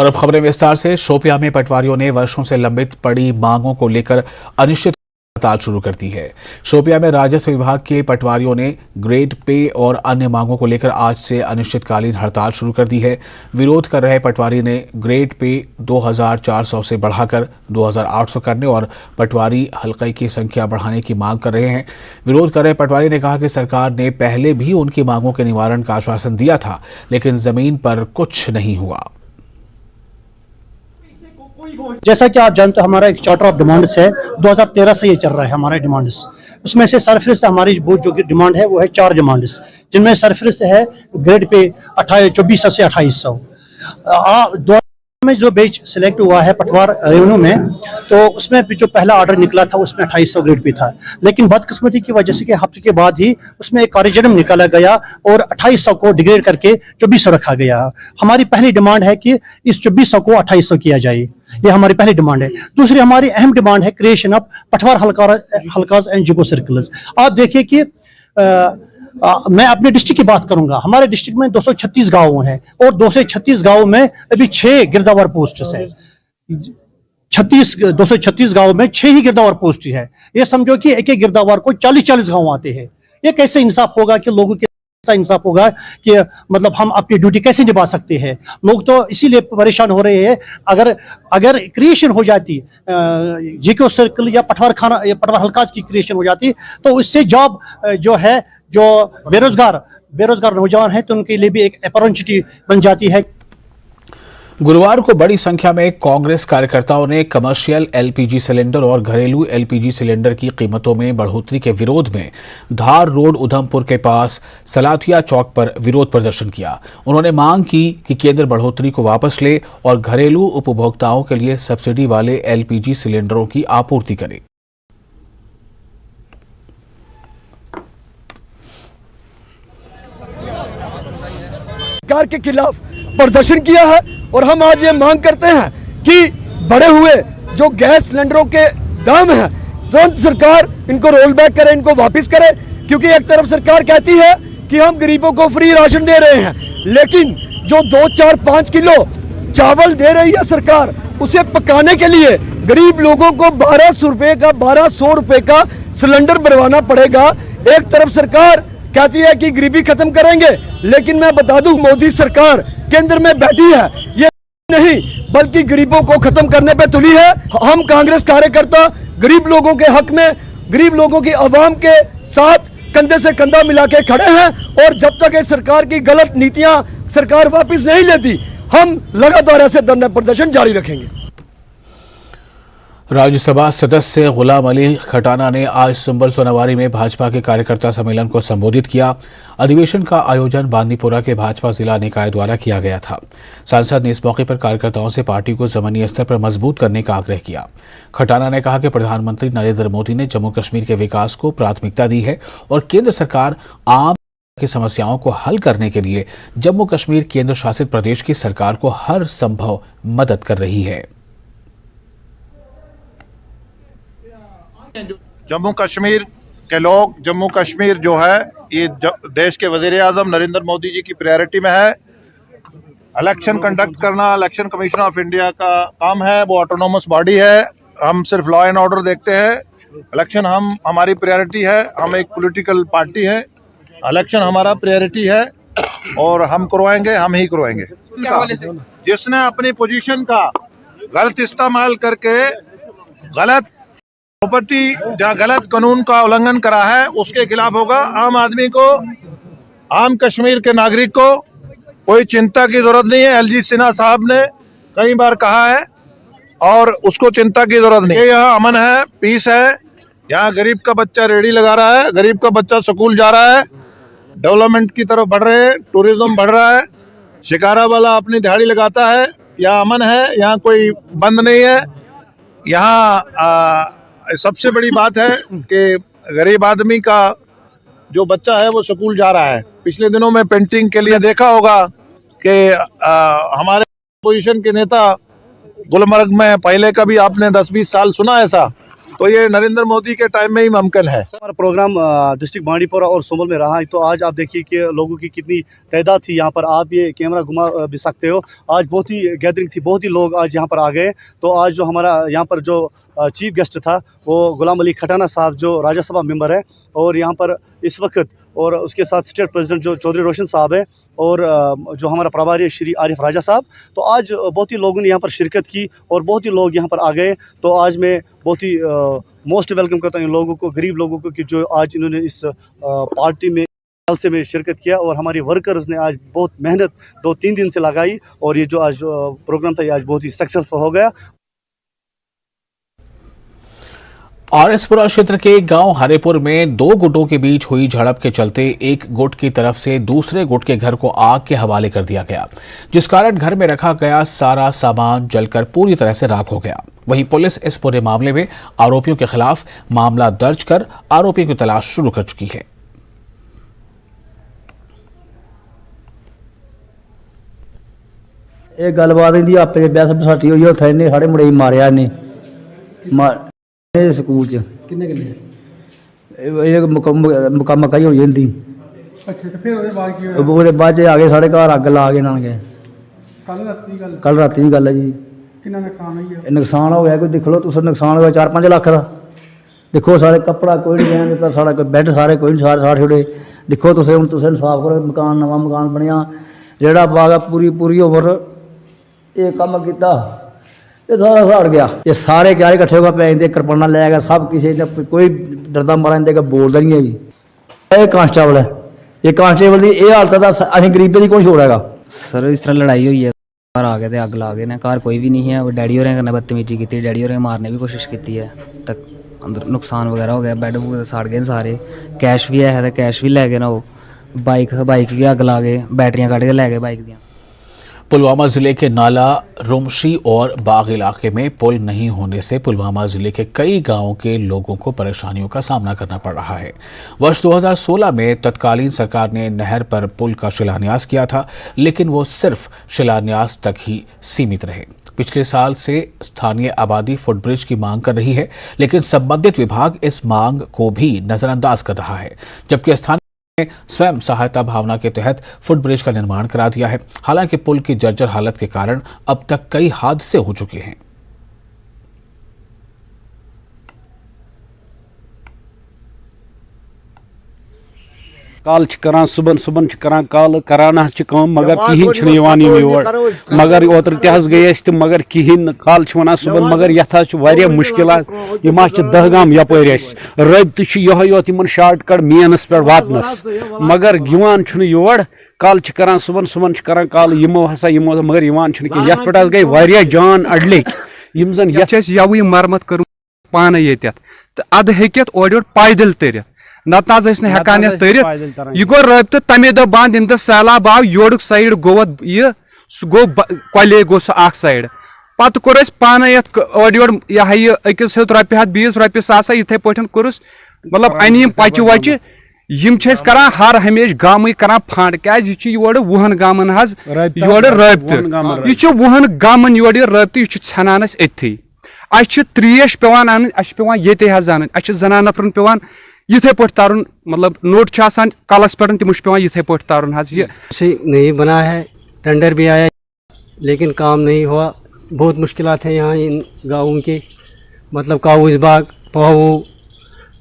और अब खबरें विस्तार से। शोपियां में पटवारियों ने वर्षों से लंबित पड़ी मांगों को लेकर अनिश्चित हड़ताल शुरू कर दी है। शोपियां में राजस्व विभाग के पटवारियों ने ग्रेड पे और अन्य मांगों को लेकर आज से अनिश्चितकालीन हड़ताल शुरू कर दी है। विरोध कर रहे पटवारी ने ग्रेड पे 2400 से बढ़ाकर 2800 करने और पटवारी हल्के की संख्या बढ़ाने की मांग कर रहे हैं। विरोध कर रहे पटवारी ने कहा कि सरकार ने पहले भी उनकी मांगों के निवारण का आश्वासन दिया था, लेकिन जमीन पर कुछ नहीं हुआ। जैसा कि आप जानते हो, हमारा एक चार्टर ऑफ डिमांड्स है, 2013 से ये चल रहा है हमारा डिमांड्स। उसमें से सरफरिस्त हमारी जो डिमांड है वो है 4 डिमांड्स, जिनमें सरफरिस्त है ग्रेड पे 2400 से 2800। में जो बेच सिलेक्ट हुआ है पटवार रेवेन्यू में, तो उसमें जो पहला ऑर्डर निकला था उसमें 2800 ग्रेड पे था, लेकिन बदकिस्मती की वजह से कि हफ्ते के बाद ही उसमें एक कार्यक्रम निकाला गया और 2800 को डिग्रेड करके 2400 रखा गया। हमारी पहली डिमांड है कि इस 2400 को 2800 किया जाए, ये हमारी पहली डिमांड है। दूसरी हमारी अहम डिमांड है क्रिएशन ऑफ पटवार हल्काज एंड जिको सर्कल्स। आप देखिए कि मैं अपने डिस्ट्रिक्ट की बात करूंगा। हमारे डिस्ट्रिक्ट में 236 गांव हैं और 236 गांव में अभी 6 गिरदावर पोस्ट है। 236 गांव में 6 ही गिरदावर पोस्ट है। ये समझो कि एक एक गिरदावर को 40-40 गांव आते हैं। ये कैसे इंसाफ होगा कि लोगों के ऐसा इंसाफ होगा कि मतलब हम अपनी ड्यूटी कैसे निभा सकते हैं? लोग तो इसीलिए परेशान हो रहे हैं। अगर क्रिएशन हो जाती जीको सर्कल या पटवार हल्काज की क्रिएशन हो जाती, तो इससे जॉब जो है, जो बेरोजगार नौजवान हैं, तो उनके लिए भी एक अपॉर्चुनिटी बन जाती है। गुरुवार को बड़ी संख्या में कांग्रेस कार्यकर्ताओं ने कमर्शियल एलपीजी सिलेंडर और घरेलू एलपीजी सिलेंडर की कीमतों में बढ़ोतरी के विरोध में धार रोड उधमपुर के पास सलाथिया चौक पर विरोध प्रदर्शन किया। उन्होंने मांग की कि केंद्र बढ़ोतरी को वापस ले और घरेलू उपभोक्ताओं के लिए सब्सिडी वाले एलपीजी सिलेंडरों की आपूर्ति करे। सरकार के खिलाफ प्रदर्शन किया है और हम आज ये मांग करते हैं कि बढ़े हुए जो गैस सिलेंडरों के दाम हैं, तुरंत सरकार इनको रोल बैक करे, इनको वापस करे। क्योंकि एक तरफ सरकार कहती है कि हम गरीबों को फ्री राशन दे रहे हैं, लेकिन जो 2, 4, 5 किलो चावल दे रही है सरकार, उसे पकाने के लिए गरीब लोगों को 1200 रुपए का सिलेंडर भरवाना पड़ेगा। एक तरफ सरकार कहती है कि गरीबी खत्म करेंगे, लेकिन मैं बता दूं, मोदी सरकार केंद्र में बैठी है, ये नहीं बल्कि गरीबों को खत्म करने पे तुली है। हम कांग्रेस कार्यकर्ता गरीब लोगों के हक में, गरीब लोगों की आवाम के साथ कंधे से कंधा मिला के खड़े हैं और जब तक ये सरकार की गलत नीतियां सरकार वापस नहीं लेती, हम लगातार ऐसे धरना प्रदर्शन जारी रखेंगे। राज्यसभा सदस्य गुलाम अली खटाना ने आज संबल सोनावारी में भाजपा के कार्यकर्ता सम्मेलन को संबोधित किया। अधिवेशन का आयोजन बांदीपुरा के भाजपा जिला निकाय द्वारा किया गया था। सांसद ने इस मौके पर कार्यकर्ताओं से पार्टी को जमीनी स्तर पर मजबूत करने का आग्रह किया। खटाना ने कहा कि प्रधानमंत्री नरेंद्र मोदी ने जम्मू कश्मीर के विकास को प्राथमिकता दी है और केंद्र सरकार आम की समस्याओं को हल करने के लिए जम्मू कश्मीर केंद्र शासित प्रदेश की सरकार को हर संभव मदद कर रही है। जम्मू कश्मीर के लोग, जम्मू कश्मीर जो है ये देश के वज़ीर-ए-आज़म नरेंद्र मोदी जी की प्रायोरिटी में है। इलेक्शन कंडक्ट करना इलेक्शन कमीशन ऑफ इंडिया का काम है, वो ऑटोनोमस बॉडी है। हम सिर्फ लॉ एंड ऑर्डर देखते हैं। इलेक्शन हमारी प्रायोरिटी है। हम एक पॉलिटिकल पार्टी है, इलेक्शन हमारा प्रायोरिटी है और हम करवाएंगे, हम ही करवाएंगे। जिसने अपनी पोजीशन का गलत इस्तेमाल करके गलत प्रॉपर्टी या गलत कानून का उल्लंघन करा है, उसके खिलाफ होगा। आम आदमी को, आम कश्मीर के नागरिक को कोई चिंता की जरूरत नहीं है। एलजी सिन्हा साहब ने कई बार कहा है और उसको चिंता की जरूरत नहीं है। यहाँ अमन है, पीस है। यहाँ गरीब का बच्चा रेडी लगा रहा है, गरीब का बच्चा स्कूल जा रहा है, डेवलपमेंट की तरफ बढ़ रहे हैं, टूरिज्म बढ़ रहा है, शिकारा वाला अपनी दिहाड़ी लगाता है। यहाँ अमन है, यहाँ कोई बंद नहीं है। यहाँ सबसे बड़ी बात है कि गरीब आदमी का जो बच्चा है वो स्कूल जा रहा है। पिछले दिनों में पेंटिंग के लिए देखा होगा कि हमारे पोजीशन के नेता गुलमर्ग में पहले का भी आपने 10-20 साल सुना ऐसा, तो ये नरेंद्र मोदी के टाइम में ही मुमकिन है। हमारा प्रोग्राम डिस्ट्रिक्ट बांडीपोरा और सुंबल में रहा है, तो आज आप देखिए कि लोगों की कितनी तादाद थी यहाँ पर। आप ये कैमरा घुमा भी सकते हो। आज बहुत ही गैदरिंग थी, बहुत ही लोग आज यहाँ पर आ गए। तो आज जो हमारा यहाँ पर जो चीफ गेस्ट था वो गुलाम अली खटाना साहब जो राज्यसभा मेंबर है, और यहाँ पर इस वक्त, और उसके साथ स्टेट प्रेसिडेंट जो चौधरी रोशन साहब है, और जो हमारा प्रभारी श्री आरिफ राजा साहब। तो आज बहुत ही लोगों ने यहाँ पर शिरकत की और बहुत ही लोग यहाँ पर आ गए। तो आज मैं बहुत ही मोस्ट वेलकम करता हूँ इन लोगों को, गरीब लोगों को, कि जो आज इन्होंने इस पार्टी में जलसे में शिरकत किया। और हमारे वर्कर्स ने आज बहुत मेहनत 2-3 दिन से लगाई, और ये जो आज प्रोग्राम था ये आज बहुत ही सक्सेसफुल हो गया। आरएसपुरा क्षेत्र के गांव हरेपुर में 2 गुटों के बीच हुई झड़प के चलते एक गुट की तरफ से दूसरे गुट के घर को आग के हवाले कर दिया गया, जिस कारण घर में रखा गया सारा सामान जलकर पूरी तरह से राख हो गया। वहीं पुलिस इस पूरे मामले में आरोपियों के खिलाफ मामला दर्ज कर आरोपियों की तलाश शुरू कर चुकी है। ਇਹ ਗੱਲਬਾਤ ਇਹਦੀ ਆਪੇ ਬੈਸ ਬਸਾਟੀ ਹੋਈ ਉੱਥੇ ਇਹਨੇ ਸਾਡੇ ਮੁੰਡੇ ਹੀ ਮਾਰਿਆ ਨੇ ਸਕੂਲ ਚ किन्ने ਇਹ ਮਕਾਈ ਹੋ ਜਾਂਦੀ। अच्छा, तो फिर ਉਹਦੇ ਬਾਅਦ ਚ ਆ ਗਏ ਸਾਡੇ ਘਰ ਅੱਗ ਲਾ ਕੇ ਨਾਲ ਗਏ। ਕੱਲ ਰਾਤੀ ਦੀ ਗੱਲ ਹੈ ਜੀ। कितना नुकसान हुई है? ਇਹ ਨੁਕਸਾਨ ਹੋ ਗਿਆ, ਕੋਈ ਦੇਖ ਲਓ ਤੁਸੀਂ, ਨੁਕਸਾਨ ਹੋਇਆ 4-5 ਲੱਖ ਦਾ। ਦੇਖੋ ਸਾਰੇ ਕੱਪੜਾ ਕੋਈ ਨਹੀਂ ਰਹਿਣ ਦਿੱਤਾ, ਸਾਡਾ ਕੋਈ ਬੈੱਡ ਸਾਰੇ ਕੋਈ ਨਹੀਂ, ਸਾਰੇ ਛੋੜੇ। ਦੇਖੋ ਤੁਸੀਂ ਹੁਣ ਤੁਸੀਂ ਇਨਸਾਫ ਕਰੋ। ਮਕਾਨ ਨਵਾਂ ਮਕਾਨ ਬਣਿਆ, ਜਿਹੜਾ ਬਾਗ ਪੂਰੀ ਉਮਰ ਇਹ ਕੰਮ ਕੀਤਾ, ਇਹ ਸਾਰਾ ਸਾੜ ਗਿਆ। ਇਹ ਸਾਰੇ ਕਿਆਰੇ ਇਕੱਠੇ ਹੋ ਕੇ ਪੈ ਜਾਂਦੇ, ਕਿਰਪਾਨਾਂ ਲੈ ਗਿਆ ਸਭ ਕਿਸੇ ਨੇ, ਕੋਈ ਡਰਦਾ ਮਾਰਾ ਜਾਂਦੇ ਕਿ ਬੋਲਦਾ ਨਹੀਂ ਹੈ ਜੀ। ਇਹ ਕਾਂਸਟੇਬਲ ਹੈ, ਇਹ ਕਾਂਸਟੇਬਲ ਦੀ ਇਹ ਹਾਲਤ ਦਾ ਅਸੀਂ ਗਰੀਬੇ ਦੀ ਕੋਈ ਛੋੜ ਹੈਗਾ। सर इस तरह लड़ाई हुई है, घर आ गए थे, अग ला गए ने, घर कोई भी नहीं है। वो डैडी होरें कन्नै बदतमीजी की, डैडी होरें मारने की कोशिश की है, तक अंदर नुकसान वगैरह हो गया, बैड वगैरह साड़ गए सारे, कैश भी है तो कैश भी लै गए ना। वो बाइक की अग ला गए, बैटरियां कट के लै गए बाइक दियां। पुलवामा जिले के नाला, रुमशी और बाग इलाके में पुल नहीं होने से पुलवामा जिले के कई गांवों के लोगों को परेशानियों का सामना करना पड़ रहा है। वर्ष 2016 में तत्कालीन सरकार ने नहर पर पुल का शिलान्यास किया था, लेकिन वो सिर्फ शिलान्यास तक ही सीमित रहे। पिछले साल से स्थानीय आबादी फुटब्रिज की मांग कर रही है, लेकिन संबंधित विभाग इस मांग को भी नजरअंदाज कर रहा है, जबकि स्थानीय स्वयं सहायता भावना के तहत फुटब्रिज का निर्माण करा दिया है। हालांकि पुल की जर्जर हालत के कारण अब तक कई हादसे हो चुके हैं। काल करान सुबन करान काल करान कम मगर कहें योर मगर ओतर तज गए मगर कहें काल वन सुबन मगर ये मुश्किल यम 10 गाम यपर रबत योत शार्टकट मेनस पे वातनस मगर यवान योर काल करान सुबन करान काल यमो हसा यमो मगर यवान ये पे गई जान अडल यम जन यवी मरमत कर पान ये अद हेत और पैदल तर नत हेकान तरित यह गो रबत तमे दह बंद इन सैलाब आव योर साइड गो यह सह गो कले गो सह साइड पत कोर पान और योर यह अकिस हेत रपि हथ बीस रपि सासा इथे पे कोरस मतलब अन पचि वचि यम करान हर हमेश गाम करान फंड क्या योर 20 गामन योर रबत यह 20 गामन योर रबत यह ान अथी त्रेश पेवान अन पेवान ये अन जनान नफरन पेवान इथे पे तारुन मतलब नोट कलस पे तम पे इथे पे तारुन नहीं बना है, टेंडर भी आया लेकिन काम नहीं हुआ। बहुत मुश्किलात हैं यहाँ इन गाँवों की, मतलब काऊज बाग, पाहू,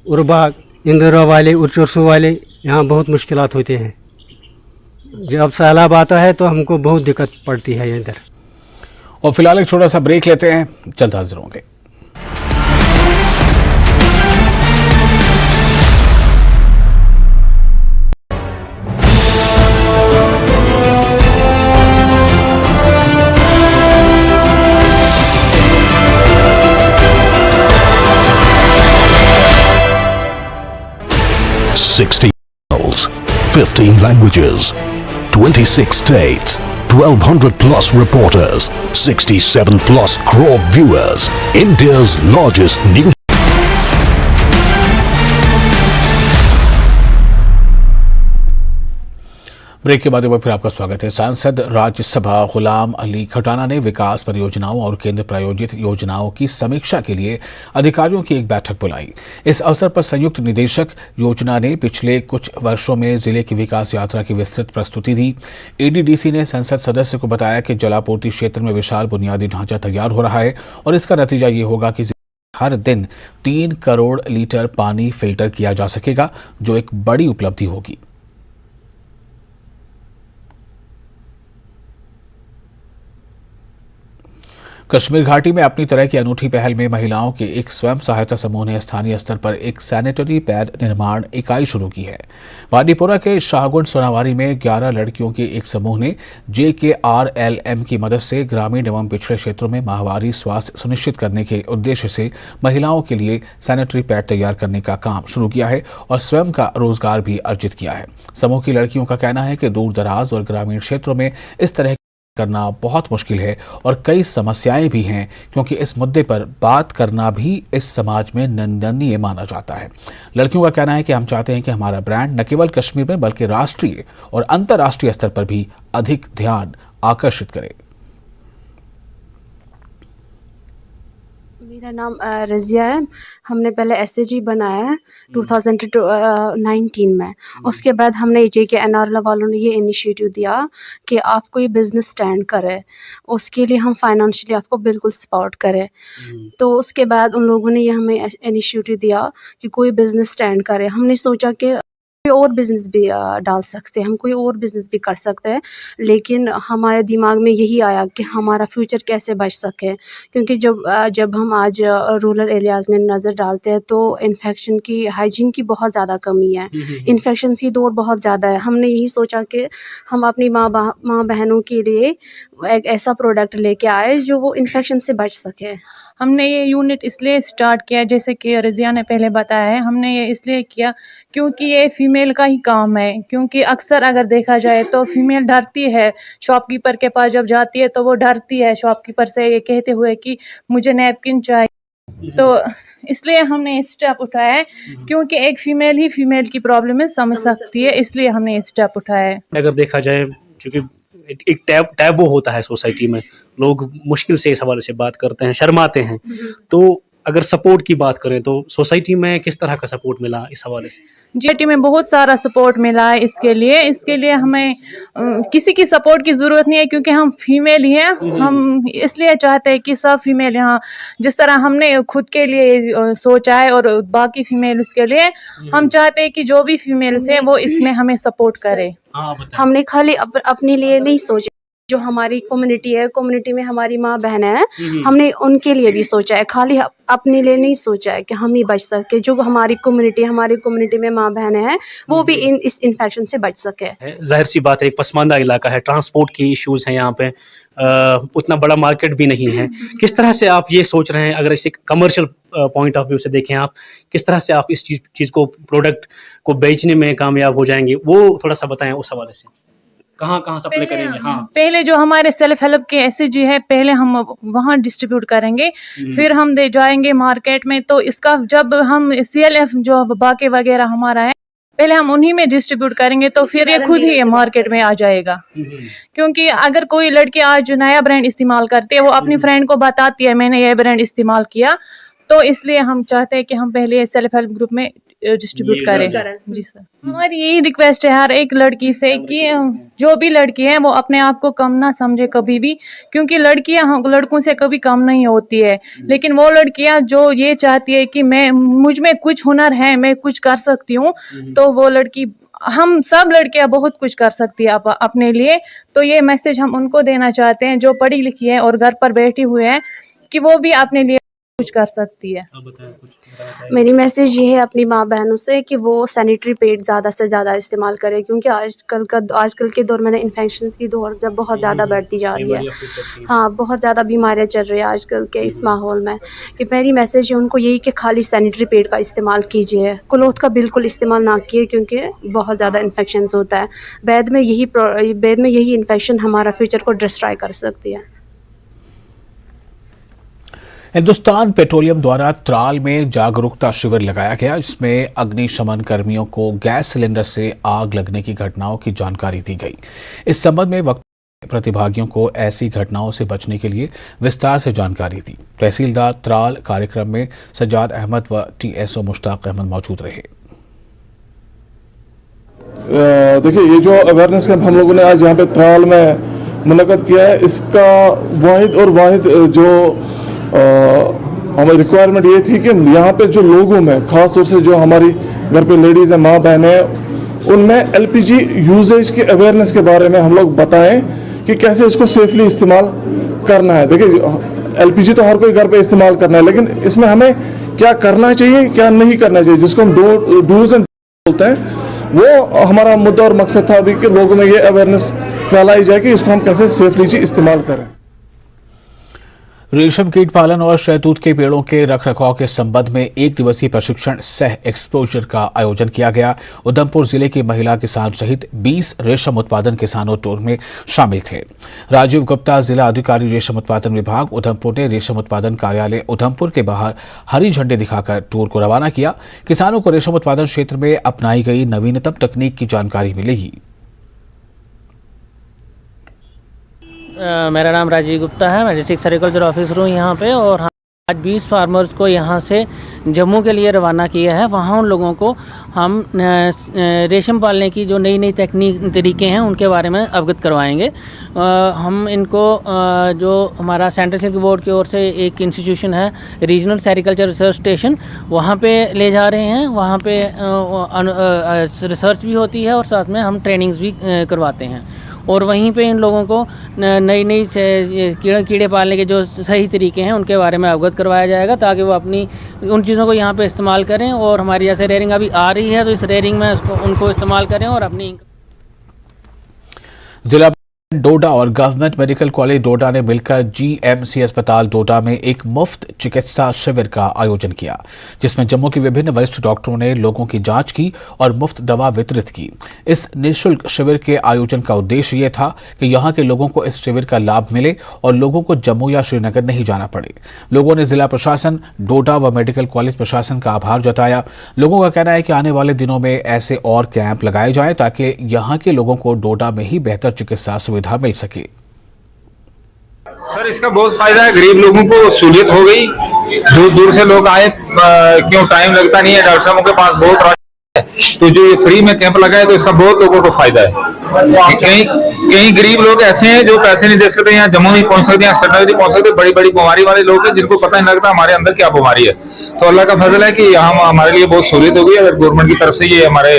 उर्बाग, इंदिरा वाले, उर्चुरसू वाले, यहाँ बहुत मुश्किलात होते हैं। जब सैलाब आता है तो हमको बहुत दिक्कत पड़ती है इधर। और फिलहाल एक छोटा सा ब्रेक लेते हैं, जल्द हाजिर होंगे। channels, 15 languages, 26 states, 1200 plus reporters, 67 plus crore viewers, India's largest news. Break के बाद एक बार फिर आपका स्वागत है। सांसद राज्यसभा गुलाम अली खटाना ने विकास परियोजनाओं और केंद्र प्रायोजित योजनाओं की समीक्षा के लिए अधिकारियों की एक बैठक बुलाई। इस अवसर पर संयुक्त निदेशक योजना ने पिछले कुछ वर्षों में जिले की विकास यात्रा की विस्तृत प्रस्तुति दी। एडीडीसी ने संसद सदस्य को बताया कि जलापूर्ति क्षेत्र में विशाल बुनियादी ढांचा तैयार हो रहा है और इसका नतीजा ये होगा कि हर दिन 3 करोड़ लीटर पानी फिल्टर किया जा सकेगा, जो एक बड़ी उपलब्धि होगी। कश्मीर घाटी में अपनी तरह की अनूठी पहल में महिलाओं के एक स्वयं सहायता समूह ने स्थानीय स्तर पर एक सैनिटरी पैड निर्माण इकाई शुरू की है। बांडीपोरा के शाहगुंड सोनावारी में 11 लड़कियों के एक समूह ने JKRLM की मदद से ग्रामीण एवं पिछड़े क्षेत्रों में माहवारी स्वास्थ्य सुनिश्चित करने के उद्देश्य से महिलाओं के लिए सैनिटरी पैड तैयार करने का काम शुरू किया है और स्वयं का रोजगार भी अर्जित किया है। समूह की लड़कियों का कहना है कि दूर दराज और ग्रामीण क्षेत्रों में इस तरह करना बहुत मुश्किल है और कई समस्याएं भी हैं, क्योंकि इस मुद्दे पर बात करना भी इस समाज में निंदनीय माना जाता है। लड़कियों का कहना है कि हम चाहते हैं कि हमारा ब्रांड न केवल कश्मीर में बल्कि राष्ट्रीय और अंतर्राष्ट्रीय स्तर पर भी अधिक ध्यान आकर्षित करे। मेरा नाम रज़िया है। हमने पहले SAG बनाया है 2019 में। उसके बाद हमने JKNRL वालों ने ये इनिशिएटिव दिया कि आप कोई बिज़नेस स्टैंड करें, उसके लिए हम फाइनेंशियली आपको बिल्कुल सपोर्ट करें। तो उसके बाद उन लोगों ने ये हमें इनिशिएटिव दिया कि कोई बिज़नेस स्टैंड करें। हमने सोचा कि कोई और बिज़नेस भी डाल सकते हैं, हम कोई और बिज़नेस भी कर सकते हैं, लेकिन हमारे दिमाग में यही आया कि हमारा फ्यूचर कैसे बच सके, क्योंकि जब हम आज रूरल एरियाज़ में नज़र डालते हैं तो इन्फेक्शन की, हाइजीन की बहुत ज़्यादा कमी है, इन्फेक्शन की दौर बहुत ज़्यादा है। हमने यही सोचा कि हम अपनी माँ बहनों के लिए एक ऐसा प्रोडक्ट लेके आए जो वो इन्फेक्शन से बच सके। हमने ये यूनिट इसलिए स्टार्ट किया, जैसे कि रज़िया ने पहले बताया है, हमने ये इसलिए किया क्योंकि ये फ़ीमेल का ही काम है। क्योंकि अक्सर अगर देखा जाए तो फ़ीमेल डरती है, शॉपकीपर के पास जब जाती है तो वो डरती है शॉपकीपर से ये कहते हुए कि मुझे नैपकिन चाहिए। तो इसलिए हमने ये स्टेप उठाया है, क्योंकि एक फ़ीमेल ही फ़ीमेल की प्रॉब्लम में समझ सकती है, इसलिए हमने ये स्टेप उठाया है। अगर देखा जाए, क्योंकि एक टैबू होता है सोसाइटी में, लोग मुश्किल से इस हवाले से बात करते हैं, शर्माते हैं। तो अगर सपोर्ट की बात करें तो सोसाइटी में किस तरह का सपोर्ट मिला इस हवाले से? JT में बहुत सारा सपोर्ट मिला है इसके लिए हमें किसी की सपोर्ट की ज़रूरत नहीं है, क्योंकि हम फीमेल ही हैं। हम इसलिए चाहते हैं कि सब फीमेल यहाँ, जिस तरह हमने खुद के लिए सोचा है और बाकी फीमेल उसके लिए, हम चाहते हैं कि जो भी फीमेल्स हैं वो इसमें हमें सपोर्ट करे। हमने खाली अपने लिए नहीं सोचा, जो हमारी कम्युनिटी है, कम्युनिटी में हमारी माँ बहन है, हमने उनके लिए भी सोचा है। खाली अपने लिए नहीं सोचा है कि हम ही बच सके, जो हमारी कम्युनिटी में माँ बहन है वो भी इस इन्फेक्शन से बच सके। जाहिर सी बात है, एक पसमानदा इलाका है, ट्रांसपोर्ट की इश्यूज हैं यहाँ पे, उतना बड़ा मार्केट भी नहीं है। किस तरह से आप ये सोच रहे हैं, अगर इसे कमर्शियल पॉइंट ऑफ व्यू से देखें आप, किस तरह से आप इस चीज़ को, प्रोडक्ट को बेचने में कामयाब हो जाएंगे, वो थोड़ा सा बताएं उस हवाले से। कहाँ सप्लाई करेंगे? हाँ, पहले जो हमारे सेल्फ हेल्प के SAG है, पहले हम वहाँ डिस्ट्रीब्यूट करेंगे, फिर हम जाएंगे मार्केट में। तो इसका जब हम CLF जो बाकी वगैरह हमारा है, पहले हम उन्हीं में डिस्ट्रीब्यूट करेंगे, तो फिर ये खुद ही मार्केट में आ जाएगा। क्योंकि अगर कोई लड़की आज नया ब्रांड इस्तेमाल करती है, वो अपनी फ्रेंड को बताती है मैंने ये ब्रांड इस्तेमाल किया, तो इसलिए हम चाहते हैं कि हम पहले सेल्फ हेल्प ग्रुप में डिस्ट्रीब्यूट करें। जी सर, हमारी यही रिक्वेस्ट है हर एक लड़की से कि जो भी लड़की है वो अपने आप को कम ना समझे कभी भी, क्योंकि लड़कियां लड़कों से कभी कम नहीं होती है। लेकिन वो लड़कियां जो ये चाहती है कि मुझ में कुछ हुनर है, मैं कुछ कर सकती हूँ, तो वो लड़की, हम सब लड़कियां बहुत कुछ कर सकती है अपने लिए। तो ये मैसेज हम उनको देना चाहते हैं जो पढ़ी लिखी है और घर पर बैठी हुई है, कि वो भी अपने लिए कुछ कर सकती है। मेरी मैसेज ये है अपनी माँ बहनों से कि वो सैनिटरी पैड ज़्यादा से ज़्यादा इस्तेमाल करें, क्योंकि आजकल के दौर में इन्फेक्शंस की दौर जब बहुत ज़्यादा बढ़ती जा रही है, हाँ बहुत ज़्यादा बीमारियाँ चल रही है आजकल के इस माहौल में। कि मेरी मैसेज है उनको यही कि खाली सैनिटरी पैड का इस्तेमाल कीजिए, क्लॉथ का बिल्कुल इस्तेमाल ना किए, क्योंकि बहुत ज़्यादा इन्फेक्शंस होता है। बाद में यही इन्फेक्शन हमारा फ्यूचर को डिस्ट्रॉय कर सकती है। हिंदुस्तान पेट्रोलियम द्वारा त्राल में जागरूकता शिविर लगाया गया, जिसमें अग्निशमन कर्मियों को गैस सिलेंडर से आग लगने की घटनाओं की जानकारी दी गई। इस संबंध में वक्त प्रतिभागियों को ऐसी घटनाओं से बचने के लिए विस्तार से जानकारी दी। तहसीलदार त्राल कार्यक्रम में सज्जाद अहमद व टीएसओ मुश्ताक अहमद मौजूद रहे। देखिए, ये जो अवेयरनेस कैंप हम लोगों ने आज यहाँ पे त्राल में मुनक़द किया है, इसका वाहिद जो हमारी रिक्वायरमेंट ये थी कि यहाँ पे जो लोगों में, ख़ास तौर से जो हमारी घर पे लेडीज़ हैं, माँ बहनें हैं, उनमें एलपीजी यूजेज के अवेयरनेस के बारे में हम लोग बताएं कि कैसे इसको सेफली इस्तेमाल करना है। देखिए, एलपीजी तो हर कोई घर पे इस्तेमाल करना है, लेकिन इसमें हमें क्या करना चाहिए, क्या नहीं करना चाहिए, जिसको हम डूज एंड बोलते हैं, वो हमारा मुद्दा और मकसद था अभी कि लोगों में ये अवेयरनेस फैलाई जाए कि इसको हम कैसे सेफली जी इस्तेमाल करें। रेशम कीट पालन और शहतूत के पेड़ों के रखरखाव के संबंध में एक दिवसीय प्रशिक्षण सह एक्सपोजर का आयोजन किया गया। उधमपुर जिले की महिला किसान सहित 20 रेशम उत्पादन किसानों टूर में शामिल थे। राजीव गुप्ता, जिला अधिकारी रेशम उत्पादन विभाग उधमपुर ने रेशम उत्पादन कार्यालय उधमपुर के बाहर हरी झंडी दिखाकर टूर को रवाना किया। किसानों को रेशम उत्पादन क्षेत्र में अपनाई गई नवीनतम तकनीक की जानकारी मिलेगी। मेरा नाम राजीव गुप्ता है, मैं डिस्ट्रिक्ट सेरिकल्चर ऑफिसर हूँ यहाँ पे, और आज 20 फार्मर्स को यहाँ से जम्मू के लिए रवाना किया है। वहाँ उन लोगों को हम रेशम पालने की जो नई नई तरीके हैं उनके बारे में अवगत करवाएंगे। हम इनको जो हमारा सेंट्रल सिल्क बोर्ड की ओर से एक इंस्टीट्यूशन है, रीजनल सेरिकल्चर रिसर्च स्टेशन, वहाँ पे ले जा रहे हैं। वहाँ पे रिसर्च भी होती है और साथ में हम ट्रेनिंग्स भी करवाते हैं, और वहीं पे इन लोगों को नई नई कीड़े पालने के जो सही तरीके हैं उनके बारे में अवगत करवाया जाएगा, ताकि वो अपनी उन चीज़ों को यहाँ पे इस्तेमाल करें, और हमारी जैसे रेयरिंग अभी आ रही है तो इस रेयरिंग में उनको इस्तेमाल करें और अपनी जिला डोडा और गवर्नमेंट मेडिकल कॉलेज डोडा ने मिलकर जीएमसी अस्पताल डोडा में एक मुफ्त चिकित्सा शिविर का आयोजन किया, जिसमें जम्मू के विभिन्न वरिष्ठ डॉक्टरों ने लोगों की जांच की और मुफ्त दवा वितरित की। इस निःशुल्क शिविर के आयोजन का उद्देश्य ये था कि यहाँ के लोगों को इस शिविर का लाभ मिले और लोगों को जम्मू या श्रीनगर नहीं जाना पड़े। लोगों ने जिला प्रशासन, डोडा व मेडिकल कॉलेज प्रशासन का आभार जताया। लोगों का कहना है कि आने वाले दिनों में ऐसे और कैंप लगाए जाएं ताकि यहाँ के लोगों को डोडा में ही बेहतर चिकित्सा सुविधा मिल सके। सर, इसका बहुत फायदा है, गरीब लोगों को सहूलियत हो गई। दूर दूर से लोग आए, क्यों टाइम लगता नहीं है, डॉक्टर साहब के पास बहुत है, तो जो ये फ्री में कैंप लगा है तो इसका बहुत लोगों को फायदा है। कई गरीब लोग ऐसे हैं जो पैसे नहीं दे सकते, यहाँ जम्मू नहीं पहुंच सकते, यहाँ श्रीनगर नहीं पहुंच सकते, बड़ी बड़ी बीमारी वाले लोग हैं जिनको पता नहीं लगता हमारे अंदर क्या बीमारी है। तो अल्लाह का फजल है कि यहाँ हमारे लिए बहुत सहूलियत हो गई। अगर गवर्नमेंट की तरफ से ये हमारे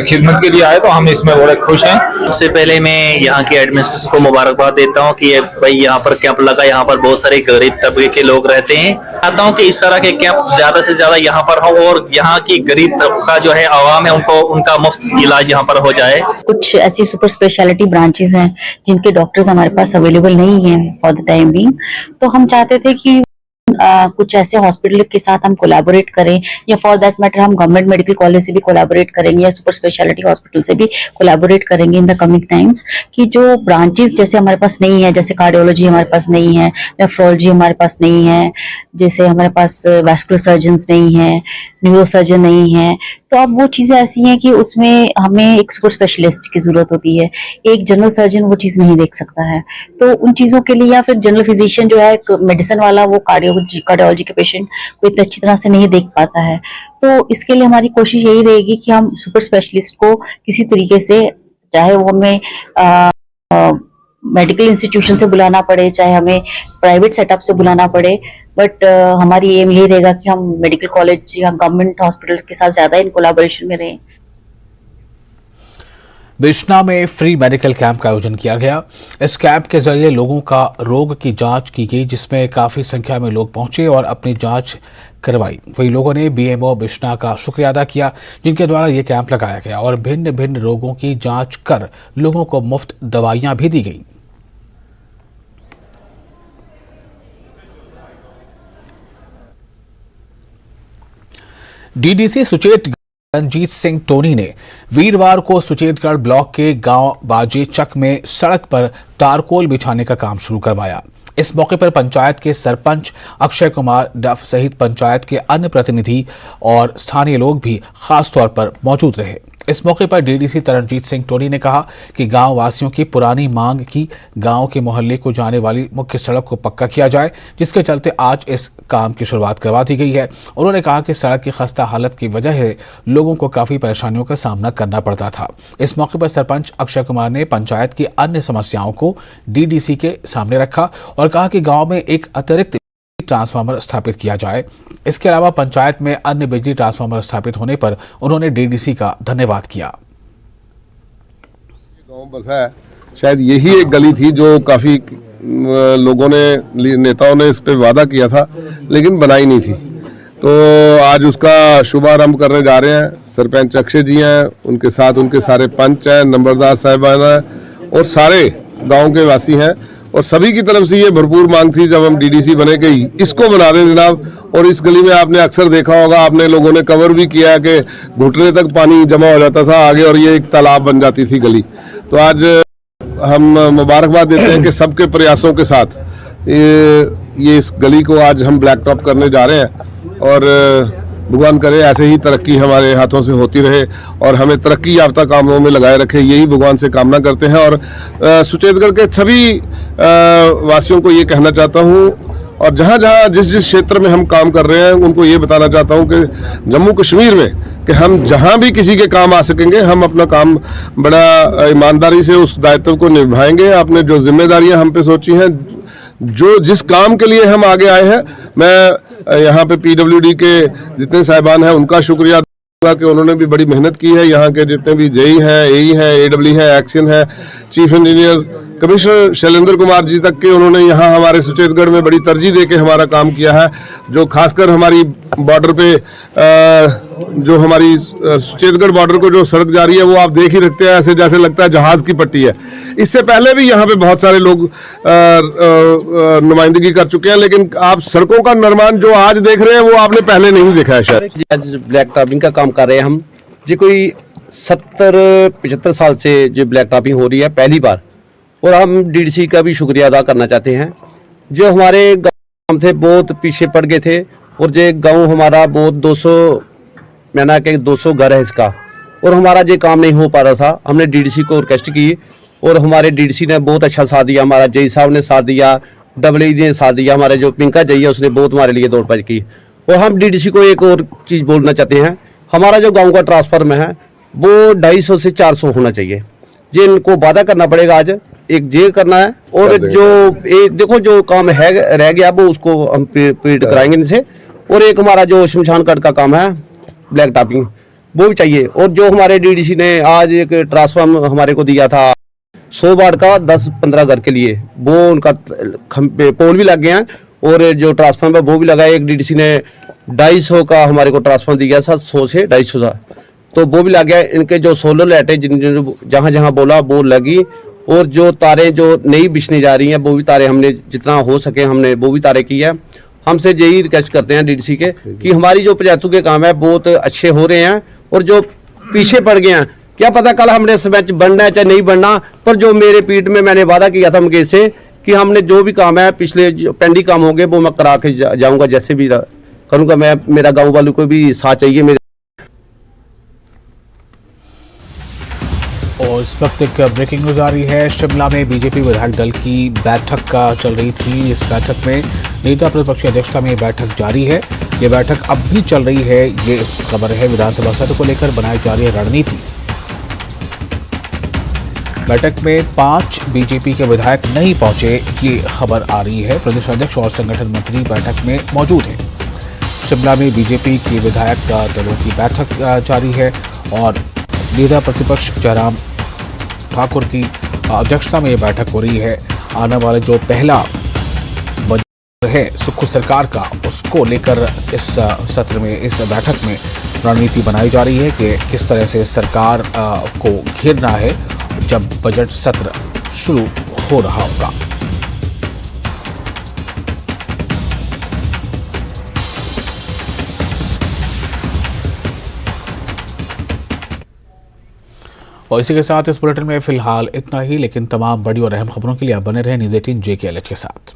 खिदमत के लिए आए तो हम इसमें बड़े खुश हैं। सबसे पहले मैं यहाँ के एडमिनिस्ट्रेशन को मुबारकबाद देता हूँ कि भाई यहाँ पर कैंप लगा, यहाँ पर बहुत सारे गरीब तबके के लोग रहते हैं। चाहता हूँ कि इस तरह के कैंप ज्यादा से ज्यादा यहाँ पर हो और यहाँ की गरीब तबका जो है आवाम है उनको उनका मुफ्त इलाज यहाँ पर हो जाए। कुछ ऐसी सुपर स्पेशलिटी ब्रांचेस हैं जिनके डॉक्टर्स हमारे पास अवेलेबल नहीं है फॉर द टाइम बीइंग, तो हम चाहते थे कि कुछ ऐसे हॉस्पिटल के साथ हम कोलैबोरेट करें, या फॉर दैट मैटर हम गवर्नमेंट मेडिकल कॉलेज से भी कोलैबोरेट करेंगे या सुपर स्पेशलिटी हॉस्पिटल से भी कोलैबोरेट करेंगे इन द कमिंग टाइम्स, कि जो ब्रांचेस जैसे हमारे पास नहीं है, जैसे कार्डियोलॉजी हमारे पास नहीं है, नेफ्रोलॉजी हमारे पास नहीं है, जैसे हमारे पास वैस्कुलर सर्जन्स नहीं है, न्यूरोसर्जन नहीं है, तो अब वो चीजें ऐसी हैं कि उसमें हमें एक सुपर स्पेशलिस्ट की जरूरत होती है। एक जनरल सर्जन वो चीज नहीं देख सकता है, तो उन चीजों के लिए, या फिर जनरल फिजिशियन जो है मेडिसिन वाला, वो कार्डियोलॉजी के पेशेंट को इतनी अच्छी तरह से नहीं देख पाता है। तो इसके लिए हमारी कोशिश यही रहेगी कि हम सुपर स्पेशलिस्ट को किसी तरीके से, चाहे वो हमें मेडिकल इंस्टीट्यूशन से बुलाना पड़े, चाहे हमें प्राइवेट सेटअप से बुलाना पड़े, बट हमारी एम यही रहेगा कि हम मेडिकल कॉलेज या गवर्नमेंट हॉस्पिटल के साथ ज्यादा इन कोलैबोरेशन में रहें। बिश्ना में फ्री मेडिकल कैंप का आयोजन किया गया। इस कैंप के जरिए लोगों का रोग की जांच की गई, जिसमें काफी संख्या में लोग पहुंचे और अपनी जांच करवाई। वही लोगों ने बीएमओ बिश्ना का शुक्रिया अदा किया, जिनके द्वारा ये कैंप लगाया गया और भिन्न भिन्न रोगों की जांच कर लोगों को मुफ्त दवाइयां भी दी गई। डीडीसी सुचेत रंजीत सिंह टोनी ने वीरवार को सुचेतगढ़ ब्लॉक के गांव बाजे चक में सड़क पर तारकोल बिछाने का काम शुरू करवाया। इस मौके पर पंचायत के सरपंच अक्षय कुमार डफ सहित पंचायत के अन्य प्रतिनिधि और स्थानीय लोग भी खास तौर पर मौजूद रहे। इस मौके पर डीडीसी तरनजीत सिंह टोनी ने कहा कि गांव वासियों की पुरानी मांग की गांव के मोहल्ले को जाने वाली मुख्य सड़क को पक्का किया जाए, जिसके चलते आज इस काम की शुरुआत करवा दी गई है। उन्होंने कहा कि सड़क की खस्ता हालत की वजह से लोगों को काफी परेशानियों का सामना करना पड़ता था। इस मौके पर सरपंच अक्षय कुमार ने पंचायत की अन्य समस्याओं को डीडीसी के सामने रखा और कहा कि गाँव में एक अतिरिक्त ट्रांसफार्मर स्थापित किया जाए। इसके अलावा पंचायत में अन्य बिजली ट्रांसफार्मर स्थापित होने पर उन्होंने डीडीसी का धन्यवाद किया। गांव बसा है, शायद यही एक गली थी जो काफी लोगों ने, नेताओं ने इस पे वादा किया था लेकिन बनाई नहीं थी, तो आज उसका शुभारंभ करने जा रहे हैं। सरपंच अक्षय जी हैं, उनके साथ उनके सारे पंच हैं, नंबरदार साहिबान हैं और सारे गाँव के वासी हैं और सभी की तरफ से ये भरपूर मांग थी जब हम डीडीसी बने कि इसको बना दें जनाब। और इस गली में आपने अक्सर देखा होगा, आपने लोगों ने कवर भी किया है कि घुटने तक पानी जमा हो जाता था आगे और ये एक तालाब बन जाती थी गली। तो आज हम मुबारकबाद देते हैं कि सबके प्रयासों के साथ ये इस गली को आज हम ब्लैक टॉप करने जा रहे हैं और भगवान करे ऐसे ही तरक्की हमारे हाथों से होती रहे और हमें तरक्की याफ्ता कामों में लगाए रखे, यही भगवान से कामना करते हैं। और सुचेतगढ़ के सभी वासियों को ये कहना चाहता हूँ और जहाँ जहाँ जिस जिस क्षेत्र में हम काम कर रहे हैं उनको ये बताना चाहता हूँ कि जम्मू कश्मीर में कि हम जहाँ भी किसी के काम आ सकेंगे हम अपना काम बड़ा ईमानदारी से उस दायित्व को निभाएंगे। आपने जो जिम्मेदारियाँ हम पे सोची हैं, जो जिस काम के लिए हम आगे आए हैं, मैं यहाँ पे पीडब्ल्यूडी के जितने साहिबान हैं उनका शुक्रिया दूंगा कि उन्होंने भी बड़ी मेहनत की है। यहाँ के जितने भी जेई हैं, एई हैं, एडब्ल्यू हैं, एक्शन है, chief engineer commissioner Shailendra Kumar ji तक के उन्होंने यहाँ हमारे सुचेतगढ़ में बड़ी तरजीह देके हमारा काम किया है। जो खासकर हमारी बॉर्डर पे जो हमारी सुचेतगढ़ बॉर्डर को जो सड़क जा रही है वो आप देख ही रखते हैं, ऐसे जैसे लगता है जहाज की पट्टी है। इससे पहले भी यहाँ पे बहुत सारे लोग नुमाइंदगी कर चुके हैं, लेकिन आप सड़कों का निर्माण जो आज देख रहे हैं वो आपने पहले नहीं देखा है शायद। आज ब्लैक टॉपिंग का काम कर रहे हैं हम जी, कोई 70-75 साल से जो ब्लैक टॉपिंग हो रही है पहली बार, और हम डीडीसी का भी शुक्रिया अदा करना चाहते हैं। जो हमारे गांव थे बहुत पीछे पड़ गए थे और जो गांव हमारा बहुत 200 घर है इसका, और हमारा जो काम नहीं हो पा रहा था, हमने डीडीसी को रिक्वेस्ट की और हमारे डीडीसी ने बहुत अच्छा साथ दिया। हमारा जई साहब ने साथ दिया, डब्ल्यू ने साथ दिया, हमारे जो पिंका जई है उसने बहुत हमारे लिए दौड़ भज की। और हम डीडीसी को एक और चीज़ बोलना चाहते हैं, हमारा जो गाँव का ट्रांसफार्म है वो 250 से 400 होना चाहिए। ये इनको वादा करना पड़ेगा, आज एक जे करना है और जो देखो जो काम है रह गया वो उसको हम पीट कराएंगे इनसे। और एक हमारा जो शमशान घाट का काम है ब्लैक टॉपिंग वो भी चाहिए। और जो हमारे डीडीसी ने आज एक ट्रांसफार्म हमारे को दिया था 100 वाट का 10-15 घर के लिए, वो उनका पोल भी लग गए हैं और जो ट्रांसफार्म है वो भी लगा है। एक डीडीसी ने 250 का हमारे को ट्रांसफार्म दिया था, 100 से 250 का, तो वो भी लग गया। इनके जो सोलर लाइटें जहाँ जहाँ बोला वो लगी, और जो तारें जो नई बिछने जा रही हैं वो भी तारें हमने जितना हो सके हमने वो भी तारें की है। हमसे यही रिक्वेस्ट करते हैं डीडीसी के कि हमारी जो पंचायतों के काम है बहुत अच्छे हो रहे हैं, और जो पीछे पड़ गए हैं क्या पता कल हमने सरपंच बनना है चाहे नहीं बनना, पर जो मेरे पीठ में मैंने वादा किया था मुकेश से कि हमने जो भी काम है पिछले पेंडिंग काम होंगे वो मैं करा के जाऊँगा, जैसे भी करूँगा। मैं मेरा गाँव वालों को भी साथ चाहिए मेरे। और इस वक्त एक ब्रेकिंग न्यूज आ रही है। शिमला में बीजेपी विधायक दल की बैठक का चल रही थी। इस बैठक में नेता प्रतिपक्ष की अध्यक्षता में बैठक जारी है। ये बैठक अब भी चल रही है, ये खबर है। विधानसभा सत्र को लेकर बनाई जा रही है रणनीति। बैठक में 5 बीजेपी के विधायक नहीं पहुंचे, ये खबर आ रही है। प्रदेश अध्यक्ष और संगठन मंत्री बैठक में मौजूद हैं। शिमला में बीजेपी के विधायक दलों की बैठक जारी है और नेता प्रतिपक्ष जयराम ठाकुर की अध्यक्षता में ये बैठक हो रही है। आने वाले जो पहला बजट है सुक्खू सरकार का, उसको लेकर इस सत्र में, इस बैठक में रणनीति बनाई जा रही है कि किस तरह से सरकार को घेरना है जब बजट सत्र शुरू हो रहा होगा। और इसी के साथ इस बुलेटिन में फिलहाल इतना ही, लेकिन तमाम बड़ी और अहम खबरों के लिए आप बने रहें न्यूज़ 18 JKLH के साथ।